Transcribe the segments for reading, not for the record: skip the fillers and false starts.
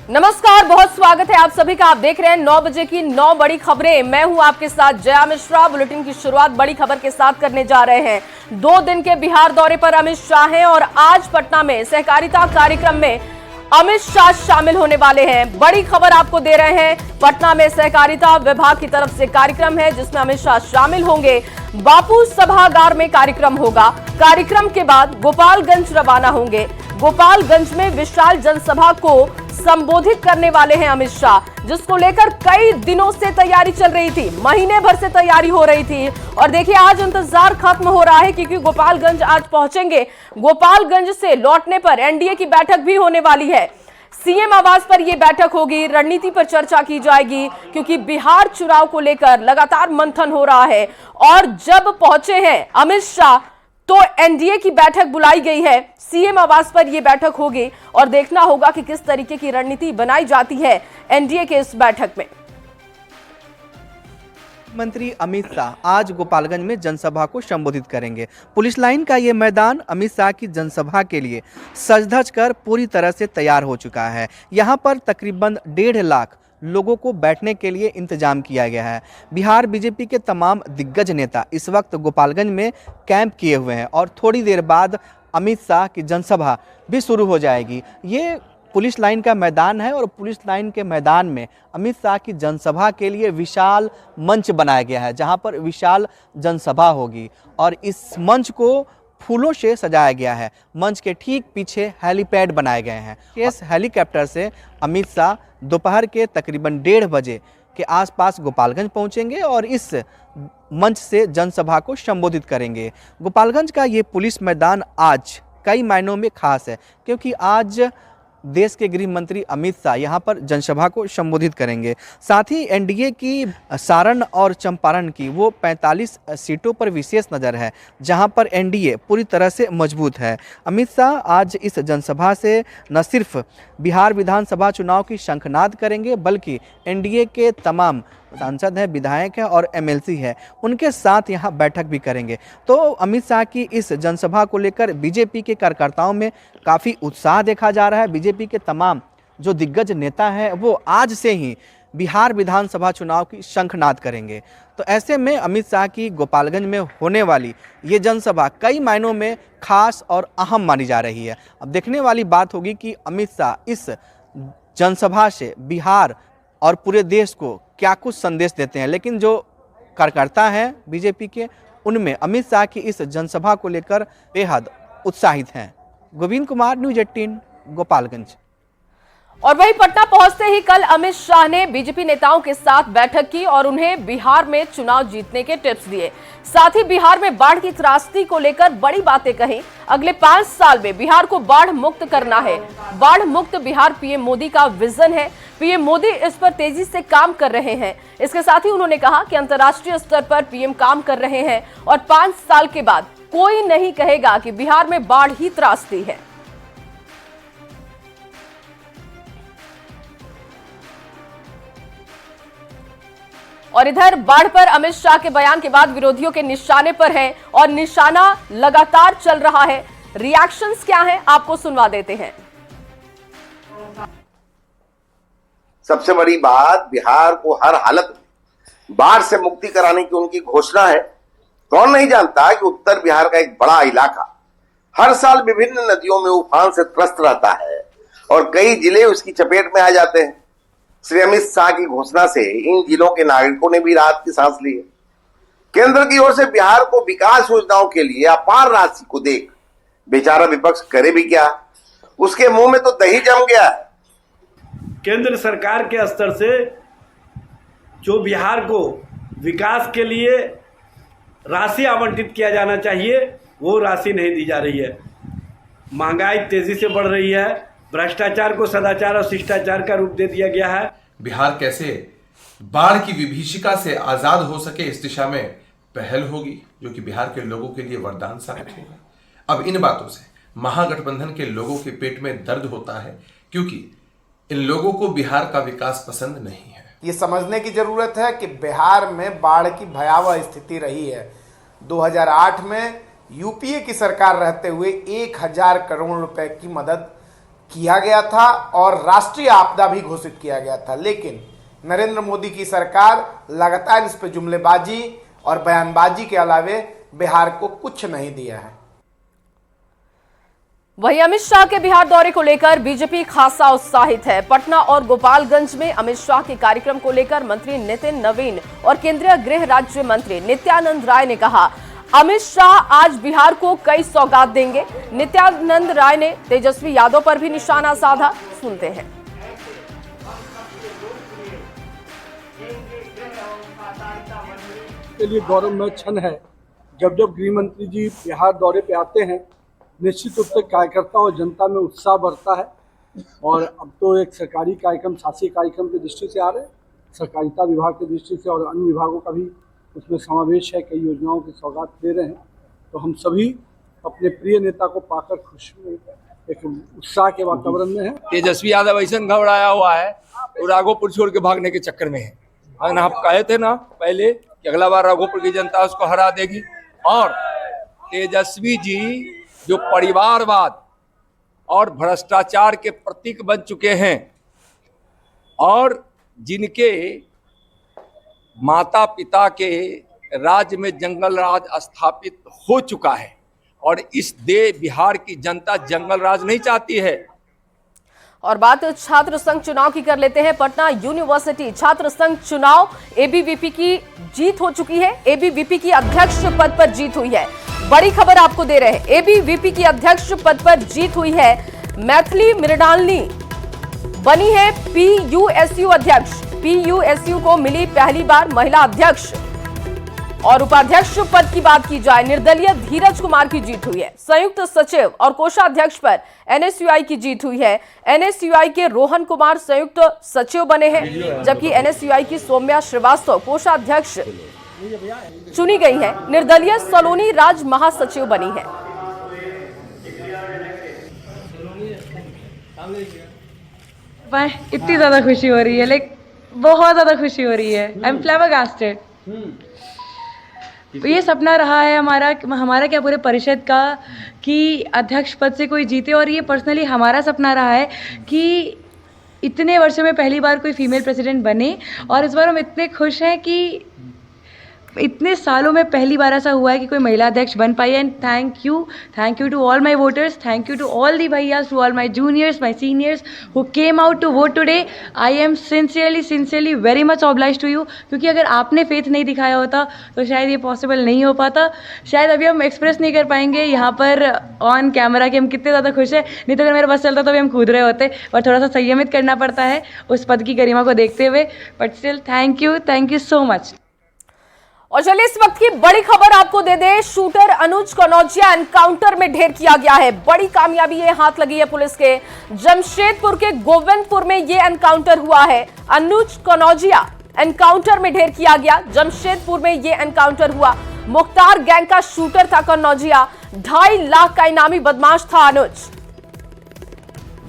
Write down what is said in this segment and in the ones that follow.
नमस्कार, बहुत स्वागत है आप सभी का। आप देख रहे हैं 9 बजे की 9 बड़ी खबरें। मैं हूं आपके साथ जया मिश्रा। बुलेटिन की शुरुआत बड़ी खबर के साथ करने जा रहे हैं। 2 दिन के बिहार दौरे पर अमित शाह हैं और आज पटना में सहकारिता कार्यक्रम में अमित शाह शामिल होने वाले हैं। बड़ी खबर आपको दे रहे हैं। पटना में सहकारिता विभाग की तरफ से कार्यक्रम है जिसमें अमित शाह शामिल होंगे। बापू सभागार में कार्यक्रम होगा। कार्यक्रम के बाद गोपालगंज रवाना होंगे। गोपालगंज में विशाल जनसभा को संबोधित करने वाले हैं अमित शाह, जिसको लेकर कई दिनों से तैयारी चल रही थी, महीने भर से तैयारी हो रही थी। और देखिए आज इंतजार खत्म हो रहा है क्योंकि गोपालगंज आज पहुंचेंगे। गोपालगंज से लौटने पर एनडीए की बैठक भी होने वाली है। सीएम आवास पर यह बैठक होगी, रणनीति पर चर्चा की जाएगी क्योंकि बिहार चुनाव को लेकर लगातार मंथन हो रहा है। और जब पहुंचे हैं अमित शाह तो एनडीए की बैठक बुलाई गई है। सीएम आवास पर यह बैठक होगी और देखना होगा कि किस तरीके की रणनीति बनाई जाती है एनडीए के इस बैठक में। मंत्री अमित शाह आज गोपालगंज में जनसभा को संबोधित करेंगे। पुलिस लाइन का ये मैदान अमित शाह की जनसभा के लिए सज-धज कर पूरी तरह से तैयार हो चुका है। यहाँ पर तकरीबन 1.5 लाख लोगों को बैठने के लिए इंतजाम किया गया है। बिहार बीजेपी के तमाम दिग्गज नेता इस वक्त गोपालगंज में कैंप किए हुए हैं और थोड़ी देर बाद अमित शाह की जनसभा भी शुरू हो जाएगी। ये पुलिस लाइन का मैदान है और पुलिस लाइन के मैदान में अमित शाह की जनसभा के लिए विशाल मंच बनाया गया है जहां पर विशाल जनसभा होगी और इस मंच को फूलों से सजाया गया है। मंच के ठीक पीछे हेलीपैड बनाए गए हैं। इस हेलीकॉप्टर से अमित शाह दोपहर के तकरीबन 1:30 बजे के आसपास गोपालगंज पहुंचेंगे और इस मंच से जनसभा को संबोधित करेंगे। गोपालगंज का ये पुलिस मैदान आज कई मायनों में खास है क्योंकि आज देश के गृह मंत्री अमित शाह यहाँ पर जनसभा को संबोधित करेंगे। साथ ही एनडीए की सारण और चंपारण की वो 45 सीटों पर विशेष नज़र है जहाँ पर एनडीए पूरी तरह से मजबूत है। अमित शाह आज इस जनसभा से न सिर्फ बिहार विधानसभा चुनाव की शंखनाद करेंगे बल्कि एनडीए के तमाम सांसद हैं, विधायक हैं और एमएलसी है, उनके साथ यहाँ बैठक भी करेंगे। तो अमित शाह की इस जनसभा को लेकर बीजेपी के कार्यकर्ताओं में काफ़ी उत्साह देखा जा रहा है। बीजेपी के तमाम जो दिग्गज नेता हैं वो आज से ही बिहार विधानसभा चुनाव की शंखनाद करेंगे। तो ऐसे में अमित शाह की गोपालगंज में होने वाली ये जनसभा कई मायनों में खास और अहम मानी जा रही है। अब देखने वाली बात होगी कि अमित शाह इस जनसभा से बिहार और पूरे देश को क्या कुछ संदेश देते हैं। लेकिन जो कार्यकर्ता हैं बीजेपी के, उनमें अमित शाह की इस जनसभा को लेकर बेहद उत्साहित हैं। गोविंद कुमार, न्यूज़ 18, गोपालगंज। और वहीं पटना पहुंचते ही कल अमित शाह ने बीजेपी नेताओं के साथ बैठक की और उन्हें बिहार में चुनाव जीतने के टिप्स दिए। साथ ही बिहार में बाढ़ की त्रासदी को लेकर बड़ी बातें कही। अगले 5 साल में बिहार को बाढ़ मुक्त करना है। बाढ़ मुक्त बिहार पीएम मोदी का विजन है। पीएम मोदी इस पर तेजी से काम कर रहे हैं। इसके साथ ही उन्होंने कहा कि अंतर्राष्ट्रीय स्तर पर पीएम काम कर रहे हैं और 5 साल के बाद कोई नहीं कहेगा कि बिहार में बाढ़ ही त्रासदी है। और इधर बाढ़ पर अमित शाह के बयान के बाद विरोधियों के निशाने पर है और निशाना लगातार चल रहा है। रिएक्शंस क्या हैं आपको सुनवा देते हैं। सबसे बड़ी बात, बिहार को हर हालत में बाढ़ से मुक्ति कराने की उनकी घोषणा है। कौन नहीं जानता कि उत्तर बिहार का एक बड़ा इलाका हर साल विभिन्न नदियों में उफान से त्रस्त रहता है और कई जिले उसकी चपेट में आ जाते हैं। श्री अमित शाह की घोषणा से इन जिलों के नागरिकों ने भी राहत की सांस ली है। केंद्र की ओर से बिहार को विकास योजनाओं के लिए अपार राशि को देख बेचारा विपक्ष करे भी क्या, उसके मुंह में तो दही जम गया है। केंद्र सरकार के स्तर से जो बिहार को विकास के लिए राशि आवंटित किया जाना चाहिए वो राशि नहीं दी जा रही है। महंगाई तेजी से बढ़ रही है, भ्रष्टाचार को सदाचार और शिष्टाचार का रूप दे दिया गया है। बिहार कैसे बाढ़ की विभीषिका से आजाद हो सके इस दिशा में पहल होगी जो कि बिहार के लोगों के लिए वरदान साबित होगा। अब इन बातों से महागठबंधन के लोगों के पेट में दर्द होता है क्योंकि इन लोगों को बिहार का विकास पसंद नहीं है। ये समझने की जरूरत है कि बिहार में बाढ़ की भयावह स्थिति रही है। 2008 में यूपीए की सरकार रहते हुए 1000 करोड़ रुपए की मदद किया गया था और राष्ट्रीय आपदा भी घोषित किया गया था, लेकिन नरेंद्र मोदी की सरकार लगातार इस पे जुमलेबाजी और बयानबाजी के अलावे बिहार को कुछ नहीं दिया है। वहीं अमित शाह के बिहार दौरे को लेकर बीजेपी खासा उत्साहित है। पटना और गोपालगंज में अमित शाह के कार्यक्रम को लेकर मंत्री नितिन नवीन और केंद्रीय गृह राज्य मंत्री नित्यानंद राय ने कहा, अमित शाह आज बिहार को कई सौगात देंगे। नित्यानंद राय ने तेजस्वी यादव पर भी निशाना साधा। सुनते हैं। के लिए गौरवमय क्षण है जब गृह मंत्री जी बिहार दौरे पे आते हैं। निश्चित रूप से कार्यकर्ता और जनता में उत्साह बढ़ता है और अब तो एक सरकारी कार्यक्रम, शासकीय कार्यक्रम की दृष्टि से आ रहे हैं, सहकारिता विभाग की दृष्टि से और अन्य विभागों का भी उसमें समावेश है। कई योजनाओं की सौगात दे रहे हैं, तो हम सभी अपने प्रिय नेता को पाकर खुश एक उत्साह के वातावरण में है। तेजस्वी यादव ऐसा घबराया हुआ है और राघोपुर छोड़ के भागने के चक्कर में है। अगर आप कहे थे ना पहले कि अगला बार राघोपुर की जनता उसको हरा देगी, और तेजस्वी जी जो परिवारवाद और भ्रष्टाचार के प्रतीक बन चुके हैं और जिनके माता पिता के राज्य में जंगल राज स्थापित हो चुका है, और इस बिहार की जनता जंगल राज नहीं चाहती है। और बात छात्र संघ चुनाव की कर लेते हैं। पटना यूनिवर्सिटी छात्र संघ चुनाव एबीवीपी की जीत हो चुकी है। एबीवीपी की अध्यक्ष पद पर जीत हुई है। बड़ी खबर आपको दे रहे हैं, एबीवीपी की अध्यक्ष पद पर जीत हुई है। मैथिली मृणालिनी बनी है पीयूएसयू अध्यक्ष। पीयूएसयू को मिली पहली बार महिला अध्यक्ष। और उपाध्यक्ष पद की बात की जाए, निर्दलीय धीरज कुमार की जीत हुई है। संयुक्त सचिव और कोषाध्यक्ष पर एनएसयूआई की जीत हुई है। एनएसयूआई के रोहन कुमार संयुक्त सचिव बने हैं, जबकि एनएसयूआई की सौम्या श्रीवास्तव कोषाध्यक्ष चुनी गई है। निर्दलीय सलोनी राज महासचिव बनी है। इतनी ज्यादा खुशी हो रही है, लाइक बहुत ज्यादा खुशी हो रही है। I am फ्लैबरगास्टेड। ये सपना रहा है हमारा क्या पूरे परिषद का कि अध्यक्ष पद से कोई जीते, और ये पर्सनली हमारा सपना रहा है कि इतने वर्षों में पहली बार कोई फीमेल प्रेसिडेंट बने। और इस बार हम इतने खुश हैं कि इतने सालों में पहली बार ऐसा हुआ है कि कोई महिला अध्यक्ष बन पाई है। And thank you to all my voters, thank you to all the bhaiyas, to all my juniors, my seniors who came out to vote today. I am sincerely very much obliged to you, क्योंकि अगर आपने faith नहीं दिखाया होता तो शायद ये possible नहीं हो पाता। शायद अभी हम एक्सप्रेस नहीं कर पाएंगे यहाँ पर ऑन कैमरा कि हम कितने ज़्यादा खुश हैं, नहीं तो अगर मेरा बस चलता तो भी हम कूद रहे होते। और थोड़ा सा संयमित करना पड़ता है उस पद की गरिमा को देखते हुए, but still thank you so much. और चलिए इस वक्त की बड़ी खबर आपको दे दे। शूटर अनुज कनौजिया एनकाउंटर में ढेर किया गया है। बड़ी कामयाबी ये हाथ लगी है पुलिस के। जमशेदपुर के गोविंदपुर में ये एनकाउंटर हुआ है। अनुज कनौजिया एनकाउंटर में ढेर किया गया। जमशेदपुर में ये एनकाउंटर हुआ। मुख्तार गैंग का शूटर था कनौजिया। 2.5 लाख का इनामी बदमाश था अनुज।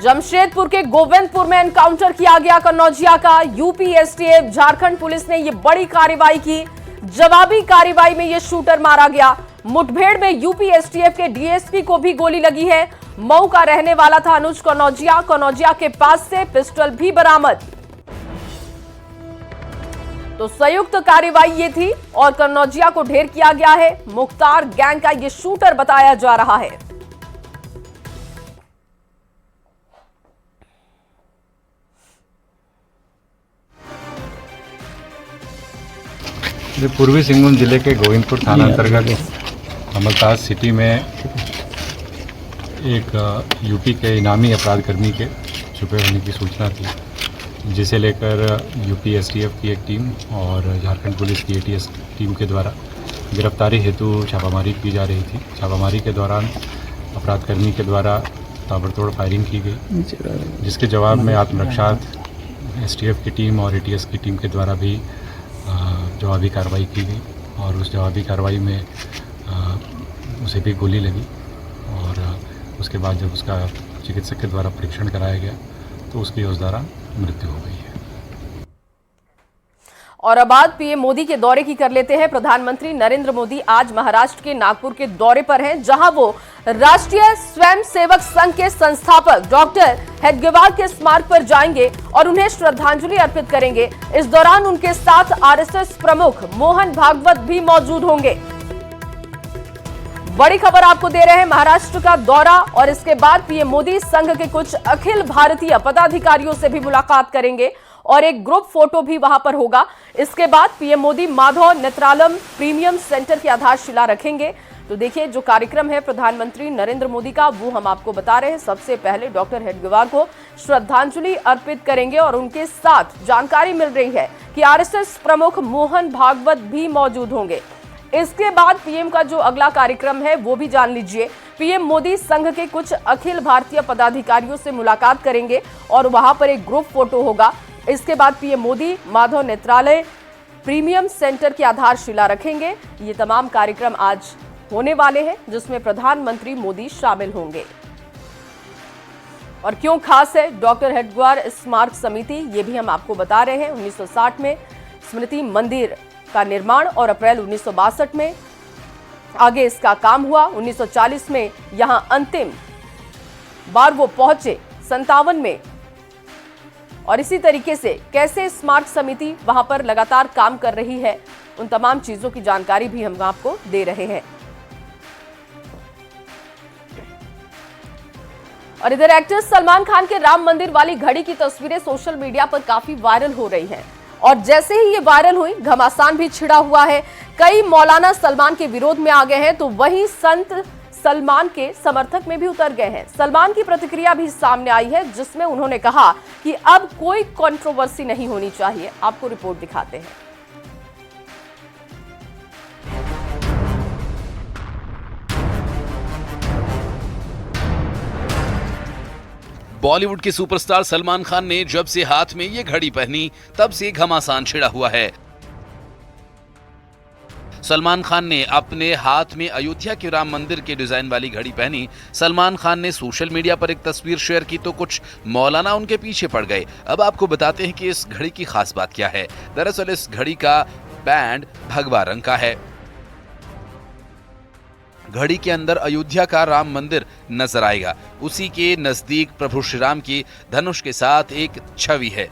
जमशेदपुर के गोविंदपुर में एनकाउंटर किया गया कनौजिया का। यूपी एसटीएफ झारखंड पुलिस ने ये बड़ी कार्रवाई की। जवाबी कार्रवाई में यह शूटर मारा गया। मुठभेड़ में यूपी एसटीएफ के डीएसपी को भी गोली लगी है। मऊ का रहने वाला था अनुज कनौजिया। कनौजिया के पास से पिस्टल भी बरामद। तो संयुक्त कार्रवाई ये थी और कनौजिया को ढेर किया गया है। मुख्तार गैंग का यह शूटर बताया जा रहा है। पूर्वी सिंहभूम जिले के गोविंदपुर थाना अंतर्गत अमलताज सिटी में एक यूपी के इनामी अपराधकर्मी के छुपे होने की सूचना थी, जिसे लेकर यूपी एसटीएफ की एक टीम और झारखंड पुलिस की एटीएस टीम के द्वारा गिरफ्तारी हेतु छापामारी की जा रही थी। छापामारी के दौरान अपराधकर्मी के द्वारा ताबड़तोड़ फायरिंग की गई, जिसके जवाब में आत्मरक्षार्थ एसटीएफ की टीम और एटीएस की टीम के द्वारा भी जवाबी कार्रवाई की गई। और उस जवाबी कार्रवाई में उसे भी गोली लगी और उसके बाद जब उसका चिकित्सक के द्वारा परीक्षण कराया गया तो उसकी उस दौरान मृत्यु हो गई है। और अब बात पीएम मोदी के दौरे की कर लेते हैं। प्रधानमंत्री नरेंद्र मोदी आज महाराष्ट्र के नागपुर के दौरे पर हैं, जहां वो राष्ट्रीय स्वयंसेवक संघ के संस्थापक डॉक्टर हेडगेवार के स्मारक पर जाएंगे और उन्हें श्रद्धांजलि अर्पित करेंगे। इस दौरान उनके साथ आरएसएस प्रमुख मोहन भागवत भी मौजूद होंगे। बड़ी खबर आपको दे रहे हैं, महाराष्ट्र का दौरा और इसके बाद पीएम मोदी संघ के कुछ अखिल भारतीय पदाधिकारियों से भी मुलाकात करेंगे और एक ग्रुप फोटो भी वहां पर होगा। इसके बाद PM Modi Madhav Netralaya premium centre की आधारशिला रखेंगे। तो देखिए, जो कार्यक्रम है प्रधानमंत्री नरेंद्र मोदी का, वो हम आपको बता रहे हैं। सबसे पहले डॉक्टर हेडगेवार को श्रद्धांजलि अर्पित करेंगे और उनके साथ जानकारी मिल रही है कि आरएसएस प्रमुख मोहन भागवत भी मौजूद होंगे। इसके बाद पीएम का जो अगला कार्यक्रम है वो भी जान लीजिए। पीएम मोदी संघ के कुछ अखिल भारतीय पदाधिकारियों से मुलाकात करेंगे और वहां पर एक ग्रुप फोटो होगा। इसके बाद पीएम मोदी माधव नेत्रालय प्रीमियम सेंटर की आधारशिला रखेंगे। ये तमाम कार्यक्रम आज होने वाले हैं जिसमें प्रधानमंत्री मोदी शामिल होंगे। और क्यों खास है डॉक्टर हेडगेवार स्मारक समिति, ये भी हम आपको बता रहे हैं। 1960 में स्मृति मंदिर का निर्माण और अप्रैल 1962 में आगे इसका काम हुआ। 1940 में यहां अंतिम बार वो पहुंचे 57 में। और इसी तरीके से कैसे स्मारक समिति वहां पर लगातार काम कर रही है, उन तमाम चीजों की जानकारी भी हम आपको दे रहे हैं। और इधर एक्टर सलमान खान के राम मंदिर वाली घड़ी की तस्वीरें सोशल मीडिया पर काफी वायरल हो रही हैं। और जैसे ही ये वायरल हुई, घमासान भी छिड़ा हुआ है। कई मौलाना सलमान के विरोध में आ गए हैं तो वहीं संत सलमान के समर्थक में भी उतर गए हैं। सलमान की प्रतिक्रिया भी सामने आई है जिसमें उन्होंने कहा कि अब कोई कंट्रोवर्सी नहीं होनी चाहिए। आपको रिपोर्ट दिखाते हैं। बॉलीवुड के सुपरस्टार सलमान खान ने जब से हाथ में ये घड़ी पहनी तब से घमासान छिड़ा हुआ है। सलमान खान ने अपने हाथ में अयोध्या के राम मंदिर के डिजाइन वाली घड़ी पहनी। सलमान खान ने सोशल मीडिया पर एक तस्वीर शेयर की तो कुछ मौलाना उनके पीछे पड़ गए। अब आपको बताते हैं कि इस घड़ी की खास बात क्या है। दरअसल इस घड़ी का बैंड भगवा रंग का है। घड़ी के अंदर अयोध्या का राम मंदिर नजर आएगा। उसी के नजदीक प्रभु श्री राम की धनुष के साथ एक छवि है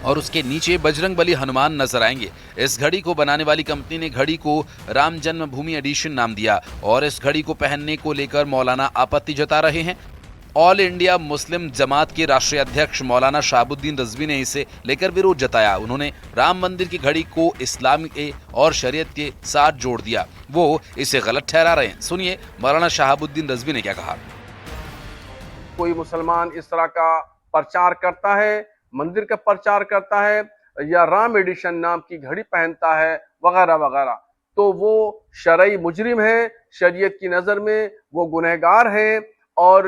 और उसके नीचे बजरंगबली हनुमान नजर आएंगे। इस घड़ी को बनाने वाली कंपनी ने घड़ी को राम जन्मभूमि एडिशन नाम दिया और इस घड़ी को पहनने को लेकर मौलाना आपत्ति जता रहे हैं। ऑल इंडिया मुस्लिम जमात के राष्ट्रीय अध्यक्ष मौलाना शहाबुद्दीन रिजवी ने इसे लेकर विरोध जताया। उन्होंने राम मंदिर की घड़ी को इस्लाम के और शरीयत के साथ जोड़ दिया। वो इसे गलत ठहरा रहे हैं। सुनिए मौलाना शहाबुद्दीन रिजवी ने क्या कहा। कोई मुसलमान इस तरह का प्रचार करता है, मंदिर का प्रचार करता है या राम एडिशन नाम की घड़ी पहनता है वगैरह वगैरह, तो वो शरई मुजरिम है। शरीयत की नजर में वो गुनहगार है और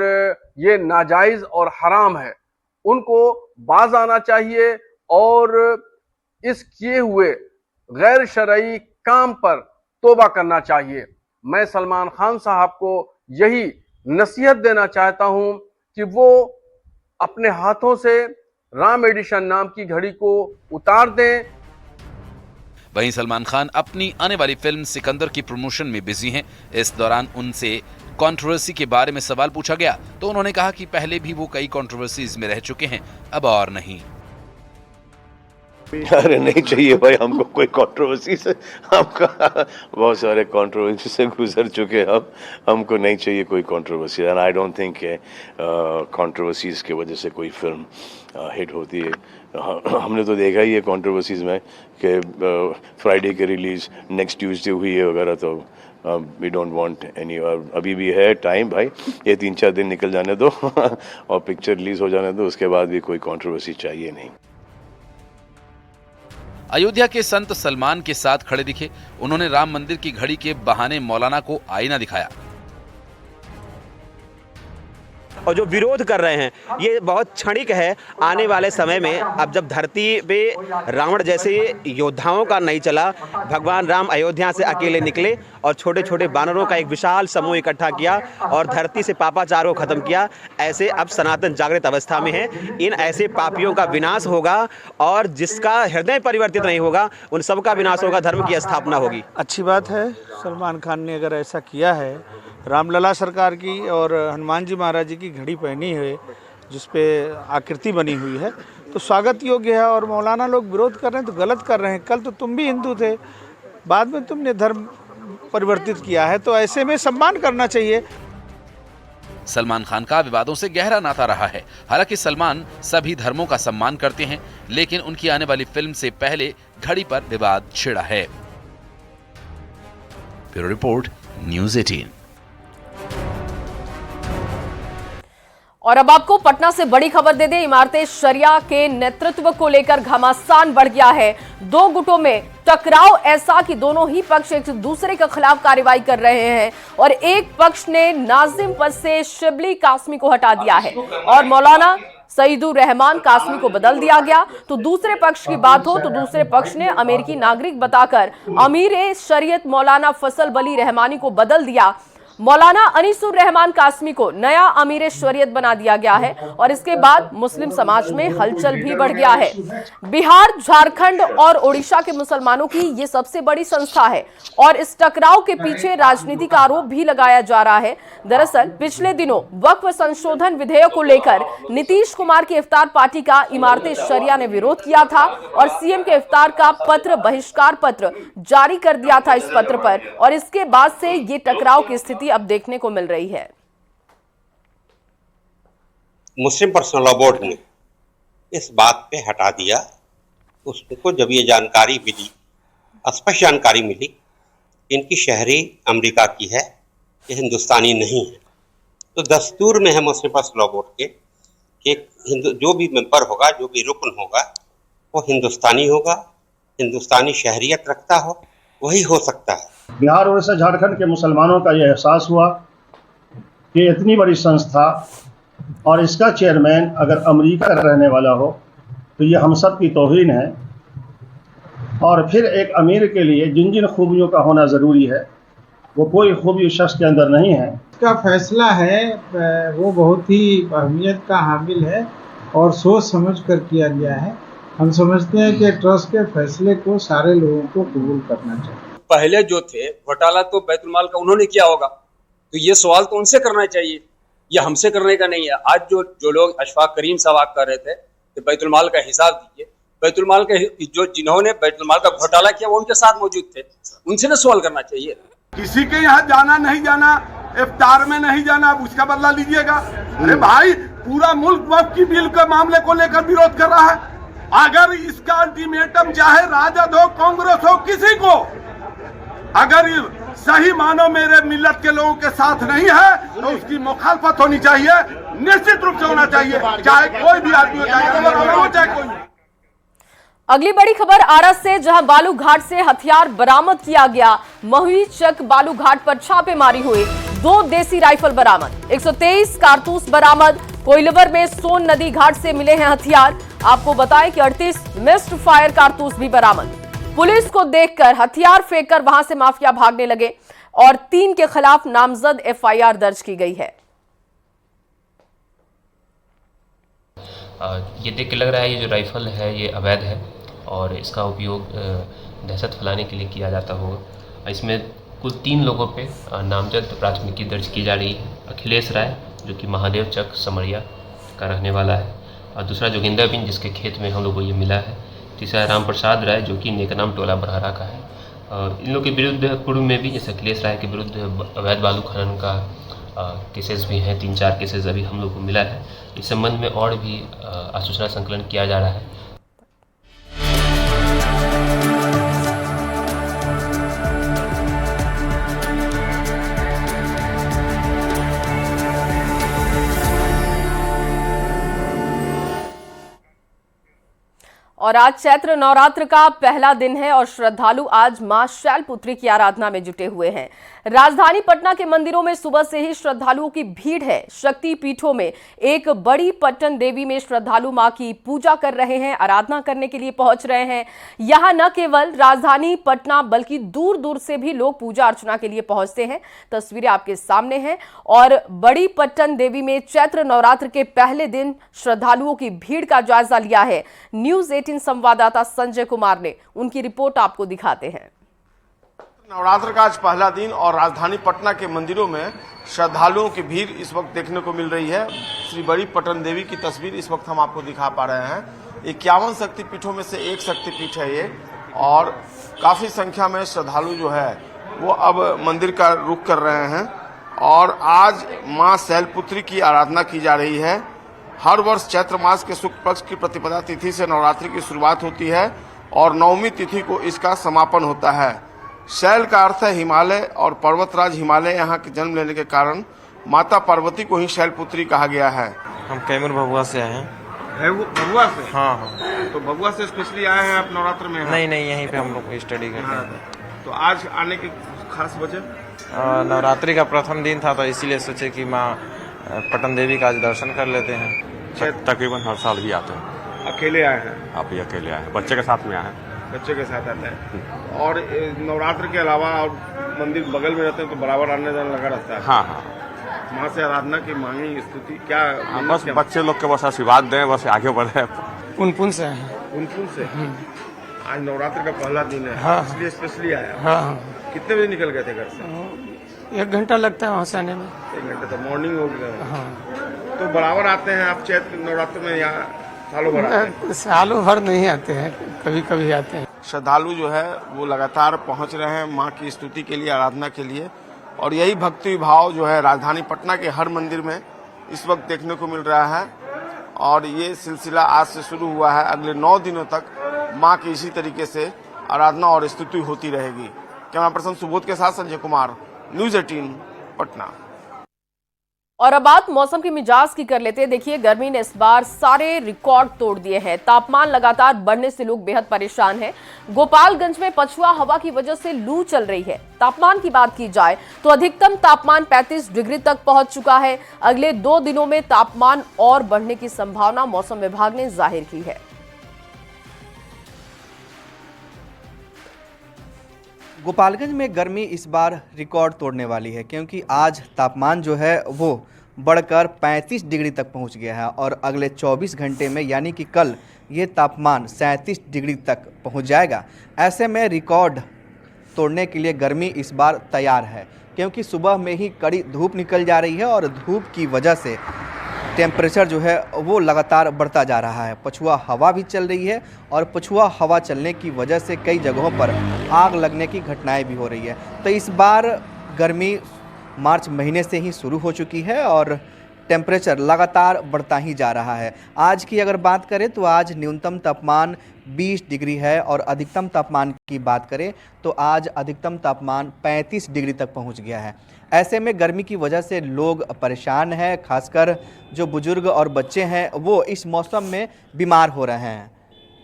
ये नाजायज और हराम है। उनको बाज आना चाहिए और इस किए हुए गैर शरई काम पर तौबा करना चाहिए। मैं सलमान खान साहब को यही नसीहत देना चाहता हूं कि वो अपने हाथों से राम एडिशन नाम की घड़ी को उतार दें। वहीं सलमान खान अपनी आने वाली फिल्म सिकंदर की प्रमोशन में बिजी हैं। इस दौरान उनसे कंट्रोवर्सी के बारे में सवाल पूछा गया तो उन्होंने कहा कि पहले भी वो कई कंट्रोवर्सीज में रह चुके हैं, अब और नहीं। अरे नहीं चाहिए भाई हमको कोई कंट्रोवर्सी से, हमका बहुत सारे कंट्रोवर्सी से गुजर चुके हैं। हमको नहीं चाहिए कोई controversy and I don't think controversies की वजह से कोई फिल्म हिट होती है। हमने तो देखा ही है कंट्रोवर्सीज में कि फ्राइडे के रिलीज नेक्स्ट ट्यूसडे हुई है वगैरह, तो वी डोंट वांट एनी। अभी भी है टाइम भाई, ये 3-4 दिन निकल जाने दो और पिक्चर रिलीज हो जाने दो, उसके बाद भी कोई कंट्रोवर्सी चाहिए नहीं। अयोध्या के संत सलमान के साथ खड़े दिखे। उन्होंने राम मंदिर की घड़ी के बहाने मौलाना को आईना दिखाया और जो विरोध कर रहे हैं ये बहुत क्षणिक है। आने वाले समय में अब जब धरती पे रावण जैसे योद्धाओं का नहीं चला, भगवान राम अयोध्या से अकेले निकले और छोटे छोटे बानरों का एक विशाल समूह इकट्ठा किया और धरती से पापाचार को खत्म किया। ऐसे अब सनातन जागृत अवस्था में है। इन ऐसे पापियों का विनाश होगा और जिसका हृदय परिवर्तित नहीं होगा उन सबका विनाश होगा, धर्म की स्थापना होगी। अच्छी बात है, सलमान खान ने अगर ऐसा किया है रामलला सरकार की और हनुमान जी महाराज जी की घड़ी पहनी है जिस पे आकृति बनी हुई है, तो स्वागत योग्य है। और मौलाना लोग विरोध कर रहे हैं तो गलत कर रहे हैं। कल तो तुम भी हिंदू थे, बाद में तुमने धर्म परिवर्तित किया है, तो ऐसे में सम्मान करना चाहिए। सलमान खान का विवादों से गहरा नाता रहा है। हालांकि सलमान सभी धर्मों का सम्मान करते हैं, लेकिन उनकी आने वाली फिल्म से पहले घड़ी पर विवाद छिड़ा है। Bureau report, news 18। और अब आपको पटना से बड़ी खबर दे दें। इमारते शरिया के नेतृत्व को लेकर घमासान बढ़ गया है। दो गुटों में टकराव ऐसा कि दोनों ही पक्ष एक दूसरे के खिलाफ कार्रवाई कर रहे हैं और एक पक्ष ने नाजिम पद से शिबली कासमी को हटा दिया है और मौलाना सईदुर रहमान कासमी को बदल दिया गया। तो दूसरे पक्ष की बात हो तो दूसरे पक्ष ने अमेरिकी नागरिक बताकर अमीर शरीयत मौलाना फसल बली रहमानी को बदल दिया। मौलाना अनीसुर रहमान कासमी को नया अमीर शरीयत बना दिया गया है और इसके बाद मुस्लिम समाज में हलचल भी बढ़ गया है। बिहार, झारखंड और ओडिशा के मुसलमानों की ये सबसे बड़ी संस्था है और इस टकराव के पीछे राजनीति का आरोप भी लगाया जा रहा है। दरअसल पिछले दिनों वक्फ संशोधन विधेयक को लेकर नीतीश कुमार की इफ्तार पार्टी का इमारते शरिया ने विरोध किया था और सीएम के इफ्तार का पत्र, बहिष्कार पत्र जारी कर दिया था इस पत्र पर, और इसके बाद से ये टकराव की स्थिति अब देखने को मिल रही है। मुस्लिम पर्सनल लॉ बोर्ड ने इस बात पे हटा दिया। उसको जब ये जानकारी मिली, स्पष्ट जानकारी मिली, इनकी शहरी अमेरिका की है, ये हिंदुस्तानी नहीं है, तो दस्तूर में है मुस्लिम पर्सनल लॉ बोर्ड के कि जो भी मेंबर होगा, जो भी रुकन होगा, वो हिंदुस्तानी होगा, हिंदुस्तानी शहरियत रखता हो, वही हो सकता है। बिहार, उड़ीसा, झारखंड के मुसलमानों का यह एहसास हुआ कि इतनी बड़ी संस्था और इसका चेयरमैन अगर अमेरिका का रहने वाला हो तो ये हम सब की तौहीन है। और फिर एक अमीर के लिए जिन जिन खूबियों का होना ज़रूरी है, वो कोई खूबी उस शख्स के अंदर नहीं है। इसका फैसला है वो बहुत ही अहमियत का हामिल है और सोच समझ कर किया गया है। हम समझते हैं कि ट्रस्ट के फैसले को सारे लोगों को कबूल करना चाहिए। पहले जो थे घोटाला तो बैतुल का उन्होंने किया होगा, तो ये सवाल तो उनसे करना चाहिए, ये हमसे करने का नहीं है। आज जो लोग अशफाक करीम साहब कर रहे थे कि बैतुल माल का हिसाब दीजिए, बैतुल माल के जिन्होंने बैतुल माल का घोटाला किया वो उनके साथ मौजूद थे, उनसे ना सवाल करना चाहिए। किसी के यहाँ जाना नहीं जाना, इफ्तार में नहीं जाना, अब उसका बदला लीजिएगा। अरे भाई, पूरा मुल्क वक्फ की बिल के मामले को लेकर विरोध कर रहा है। अगर इसका अल्टीमेटम चाहे राजद हो, कांग्रेस हो, किसी को, अगर सही मानो मेरे मिल्लत के लोगों के साथ नहीं है तो उसकी मुखालफत होनी चाहिए, निश्चित रूप से होना चाहिए, चाहे कोई भी आदमी हो, चाहे कोई। अगली बड़ी खबर आरा से, जहां बालू घाट से हथियार बरामद किया गया। महुई चक बालू घाट पर छापेमारी हुई, 2 देसी राइफल बरामद, 123 कारतूस बरामद। कोइलवर में सोन नदी घाट से मिले हैं हथियार। आपको बताएं कि 38 मिस्ड फायर कारतूस भी बरामद। पुलिस को देखकर हथियार फेंककर वहां से माफिया भागने लगे और 3 के खिलाफ नामजद एफआईआर दर्ज की गई है। ये देख के लग रहा है ये जो राइफल है ये अवैध है और इसका उपयोग दहशत फैलाने के लिए किया जाता होगा। इसमें कुल 3 लोगों पे नामजद प्राथमिकी दर्ज की जा रही है। अखिलेश राय जो कि महादेव चक समरिया का रहने वाला है, और दूसरा जोगिंदर बिन जिसके खेत में हम लोग को ये मिला है। तीसरा राम प्रसाद राय जो कि नेकनाम टोला बरहरा का है। और इन लोग के विरुद्ध पूर्व में भी जैसे अखिलेश राय के विरुद्ध अवैध बालू खनन का केसेस भी हैं, 3-4 केसेस अभी हम लोग को मिला है। इस संबंध में और भी आसूचना संकलन किया जा रहा है। और आज चैत्र नवरात्र का पहला दिन है और श्रद्धालु आज मां शैलपुत्री की आराधना में जुटे हुए हैं। राजधानी पटना के मंदिरों में सुबह से ही श्रद्धालुओं की भीड़ है। शक्ति पीठों में एक बड़ी पट्टन देवी में श्रद्धालु मां की पूजा कर रहे हैं, आराधना करने के लिए पहुंच रहे हैं। यहां न केवल राजधानी पटना बल्कि दूर दूर से भी लोग पूजा अर्चना के लिए पहुंचते हैं। तस्वीरें आपके सामने हैं और बड़ी पट्टन देवी में चैत्र नवरात्र के पहले दिन श्रद्धालुओं की भीड़ का जायजा लिया है। न्यूज़ 18 संवाददाता संजय कुमार ने, उनकी रिपोर्ट आपको दिखाते हैं। नवरात्र का आज पहला दिन और राजधानी पटना के मंदिरों में श्रद्धालुओं की भीड़ इस वक्त देखने को मिल रही है। श्री बड़ी पटन देवी की तस्वीर इस वक्त हम आपको दिखा पा रहे हैं। 51 शक्तिपीठों में से एक शक्तिपीठ है ये, और काफी संख्या में श्रद्धालु जो है वो अब मंदिर का रुख कर रहे हैं। और आज मां शैलपुत्री की आराधना की जा रही है। हर वर्ष चैत्र मास के शुक्ल पक्ष की प्रतिपदा तिथि से नवरात्रि की शुरुआत होती है और नवमी तिथि को इसका समापन होता है। शैल का अर्थ है हिमालय, और पर्वतराज हिमालय यहाँ के जन्म लेने के कारण माता पार्वती को ही शैलपुत्री कहा गया है। हम कैमूर भभुआ से आए हैं। भभुआ से? हाँ। तो भभुआ से स्पेशली आए हैं आप नवरात्र में? नहीं, यहीं पे हम लोग स्टडी करते हैं। तो आज आने की खास वजह? नवरात्रि का प्रथम दिन था, तो इसीलिए सोचे कि माँ पटन देवी का आज दर्शन कर लेते हैं। तकरीबन हर साल भी आते हैं। अकेले आए हैं? आप ही अकेले आए हैं, बच्चे के साथ में आए हैं। बच्चे के साथ आते हैं। और नवरात्र के अलावा और मंदिर बगल में रहते हैं तो बराबर आने जाने लगा रहता है? हाँ। माँ से आराधना की मांगी स्तुति क्या? बस बच्चे लोग के बस आशीर्वाद दें, बस आगे बढ़े। पुनपुन से हैं। पुनपुन से? आज नवरात्र का पहला दिन है। हाँ। इसलिए स्पेशली आया? हाँ। कितने बजे निकल गए थे घर से? 1 घंटा लगता है वहाँ से आने में। 1 घंटा तो मॉर्निंग हो गया। हाँ। तो बराबर आते हैं आप चैत्र नवरात्र में यहाँ? सालों भर आते हैं? सालों भर नहीं आते हैं, कभी कभी आते हैं। श्रद्धालु जो है वो लगातार पहुंच रहे हैं मां की स्तुति के लिए, आराधना के लिए, और यही भक्ति भाव जो है राजधानी पटना के हर मंदिर में इस वक्त देखने को मिल रहा है। और ये सिलसिला आज से शुरू हुआ है। अगले 9 दिनों तक मां की इसी तरीके से आराधना और स्तुति होती रहेगी। कैमरा पर्सन सुबोध के साथ संजय कुमार, न्यूज़ 18 पटना। और अब बात मौसम की मिजाज की कर लेते हैं। देखिए, गर्मी ने इस बार सारे रिकॉर्ड तोड़ दिए हैं। तापमान लगातार बढ़ने से लोग बेहद परेशान हैं। गोपालगंज में पछुआ हवा की वजह से लू चल रही है। तापमान की बात की जाए तो अधिकतम तापमान 35 डिग्री तक पहुंच चुका है। अगले 2 दिनों में तापमान और बढ़ने की संभावना मौसम विभाग ने जाहिर की है। गोपालगंज में गर्मी इस बार रिकॉर्ड तोड़ने वाली है, क्योंकि आज तापमान जो है वो बढ़कर 35 डिग्री तक पहुंच गया है और अगले 24 घंटे में यानी कि कल ये तापमान 37 डिग्री तक पहुंच जाएगा। ऐसे में रिकॉर्ड तोड़ने के लिए गर्मी इस बार तैयार है, क्योंकि सुबह में ही कड़ी धूप निकल जा रही है और धूप की वजह से टेम्परेचर जो है वो लगातार बढ़ता जा रहा है। पछुआ हवा भी चल रही है और पछुआ हवा चलने की वजह से कई जगहों पर आग लगने की घटनाएं भी हो रही है। तो इस बार गर्मी मार्च महीने से ही शुरू हो चुकी है और टेम्परेचर लगातार बढ़ता ही जा रहा है। आज की अगर बात करें तो आज न्यूनतम तापमान 20 डिग्री है और अधिकतम तापमान की बात करें तो आज अधिकतम तापमान 35 डिग्री तक पहुंच गया है। ऐसे में गर्मी की वजह से लोग परेशान हैं, खासकर जो बुजुर्ग और बच्चे हैं वो इस मौसम में बीमार हो रहे हैं।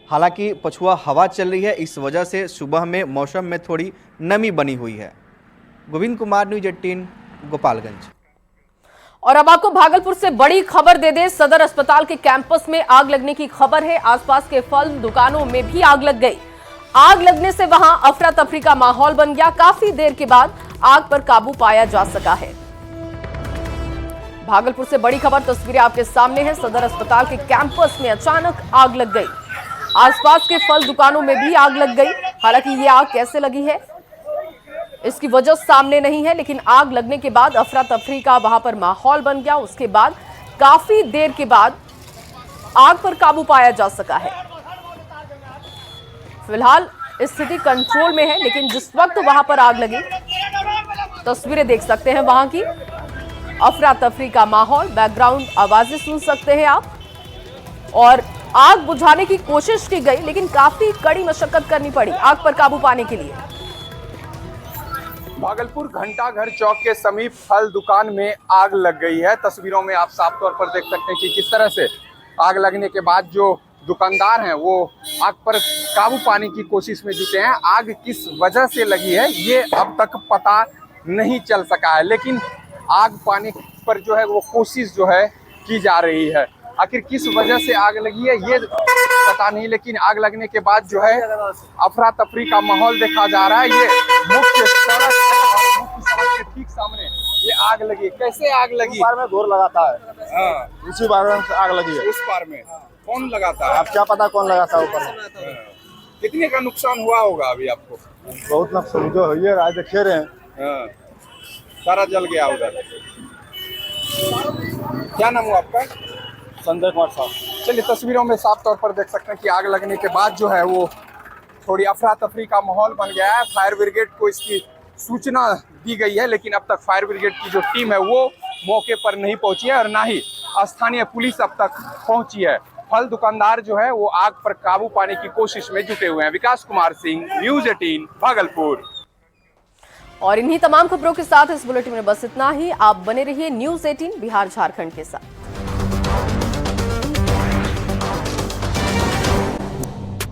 हालांकि पछुआ हवा चल रही है, इस वजह से सुबह में मौसम में थोड़ी नमी बनी हुई है। गोविंद कुमार, न्यूज़ 18 गोपालगंज। और अब आपको भागलपुर से बड़ी खबर दे दें। सदर अस्पताल के कैंपस में आग लगने की खबर है। आसपास के फल दुकानों में भी आग लग गई। आग लगने से वहां अफरा तफरी का माहौल बन गया। काफी देर के बाद आग पर काबू पाया जा सका है। भागलपुर से बड़ी खबर, तस्वीरें आपके सामने हैं। सदर अस्पताल के कैंपस में अचानक आग लग गई। आसपास के फल दुकानों में भी आग लग गई। हालांकि ये आग कैसे लगी है इसकी वजह सामने नहीं है, लेकिन आग लगने के बाद अफरा तफरी का वहां पर माहौल बन गया। उसके बाद काफी देर के बाद आग पर काबू पाया जा सका है। फिलहाल स्थिति कंट्रोल में है, लेकिन जिस वक्त वहां पर आग लगी, तस्वीरें देख सकते हैं वहां की। अफरा तफरी का माहौल, बैकग्राउंड आवाजें सुन सकते हैं आप। और आग बुझाने की कोशिश की गई, लेकिन काफी कड़ी मशक्कत करनी पड़ी आग पर काबू पाने के लिए। भागलपुर घंटाघर चौक के समीप फल दुकान में आग लग गई है। तस्वीरों में आप साफ तौर पर देख सकते हैं कि किस तरह से आग लगने के बाद जो दुकानदार हैं वो आग पर काबू पाने की कोशिश में जुटे हैं। आग किस वजह से लगी है ये अब तक पता नहीं चल सका है, लेकिन आग पाने पर जो है वो कोशिश जो है की जा रही है। आखिर किस वजह से आग लगी है ये पता नहीं, लेकिन आग लगने के बाद जो है अफरा तफरी का माहौल देखा जा रहा है। ये मुख्य सड़क के ठीक सामने ये आग लगी। कैसे आग लगी? उस पार में घोर लगाता है, उसी बार में आग लगी है। उस पार में कौन लगाता है? आप क्या पता कौन लगाता है ऊपर? कितने का नुकसान हुआ होगा अभी आपको? बहुत नुकसान जो है ये आज देखे रहे हैं। हाँ, सारा जल गया उधर। क्या नाम हुआ आपका? संजय कुमार साहब। चलिए, तस्वीरों में साफ तौर पर देख सकते हैं कि आग लगने के बाद जो है वो थोड़ी अफरा तफरी का माहौल बन गया है। फायर ब्रिगेड को इसकी सूचना दी गई है, लेकिन अब तक फायर ब्रिगेड की जो टीम है वो मौके पर नहीं पहुंची है और ना ही स्थानीय पुलिस अब तक पहुंची है। फल दुकानदार जो है वो आग पर काबू पाने की कोशिश में जुटे हुए हैं। विकास कुमार सिंह, न्यूज़ 18 भागलपुर। और इन्हीं तमाम खबरों के साथ इस बुलेटिन में बस इतना ही। आप बने रहिए न्यूज़ 18 बिहार झारखंड के साथ।